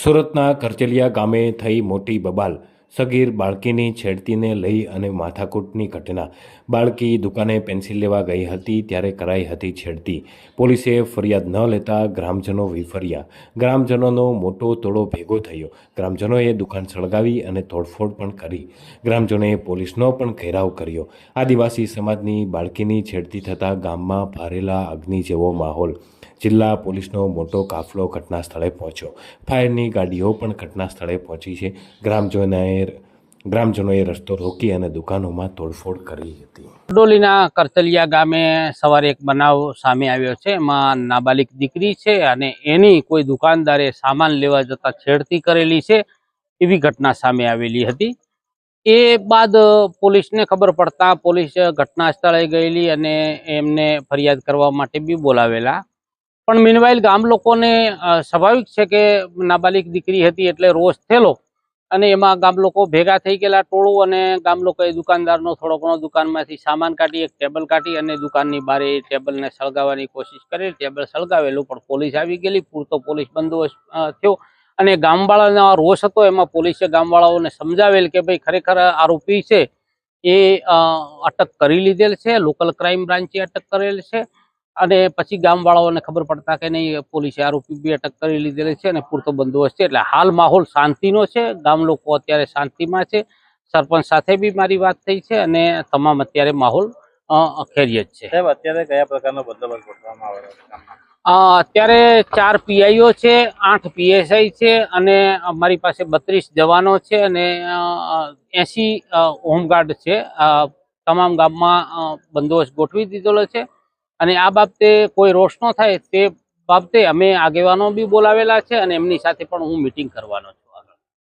સુરતના કરચલિયા ગામે થઈ મોટી બબાલ। સગીર બાળકીની છેડતીને લઈ અને માથાકૂટની ઘટના। બાળકી દુકાને પેન્સિલ લેવા ગઈ હતી ત્યારે કરાઈ હતી છેડતી। પોલીસે ફરિયાદ ન લેતા ગ્રામજનો વિફર્યા। ગ્રામજનોનો મોટો ટોળો ભેગો થયો। ગ્રામજનોએ દુકાન સળગાવી અને તોડફોડ પણ કરી। ગ્રામજનોએ પોલીસનો પણ ઘેરાવ કર્યો। આદિવાસી સમાજની બાળકીની છેડતી થતાં ગામમાં ભારેલા અગ્નિ જેવો માહોલ। જિલ્લા પોલીસનો મોટો કાફલો ઘટના સ્થળે પહોંચ્યો। ફાયરની ગાડીઓ પણ ઘટના સ્થળે પહોંચી છે। ગ્રામજનોએ રસ્તો રોકી અને દુકાનોમાં તોડફોડ કરી હતી। ડોલીના કરચલિયા ગામે સવારે એક બનાવ સામે આવ્યો છે। એમાં નાબાલિગ દીકરી છે અને એની કોઈ દુકાનદારે સામાન લેવા જતા છેડતી કરેલી છે એવી ઘટના સામે આવેલી હતી। એ બાદ પોલીસને ખબર પડતા પોલીસ ઘટના સ્થળે ગયેલી અને એમને ફરિયાદ કરવા માટે બી બોલાવેલા। પણ મીનવાઇલ ગામ લોકોને સ્વાભાવિક છે કે નાબાલિગ દીકરી હતી એટલે રોષ થયેલો અને એમાં ગામ લોકો ભેગા થઈ ગયેલા ટોળું અને ગામ લોકોએ દુકાનદારનો થોડો ઘણો દુકાનમાંથી સામાન કાઢી એક ટેબલ કાઢી અને દુકાનની બારે એ ટેબલને સળગાવવાની કોશિશ કરી। ટેબલ સળગાવેલું પણ પોલીસ આવી ગયેલી। પૂરતો પોલીસ બંદોબસ્ત થયો અને ગામવાળાનો રોષ હતો એમાં પોલીસે ગામવાળાઓને સમજાવેલ કે ભાઈ ખરેખર આરોપી છે એ અટક કરી લીધેલ છે। લોકલ ક્રાઇમ બ્રાન્ચે અટક કરેલ છે અને પછી ગામવાળાઓને ખબર પડતા કે નહીં પોલીસે આરોપી બી અટક કરી લીધેલી છે અને પૂરતો બંદોબસ્ત છે। એટલે હાલ માહોલ શાંતિનો છે। ગામ લોકો અત્યારે શાંતિમાં છે। સરપંચ સાથે બી મારી વાત થઈ છે અને તમામ અત્યારે માહોલ ખૈરિયત છે। સાહેબ, અત્યારે કયા પ્રકારનો બંદોબસ્ત ગોઠવવામાં આવેલો છે? અત્યારે 4 પીઆઈઓ છે, 8 પીએસઆઈ છે અને અમારી પાસે 32 જવાનો છે અને 80 હોમગાર્ડ છે। તમામ ગામમાં બંદોબસ્ત ગોઠવી દીધેલો છે અને આ બાબતે કોઈ રોષ ન થાય તે બાબતે અમે આગેવાનો બી બોલાવેલા છે અને એમની સાથે પણ હું મીટિંગ કરવાનો છું।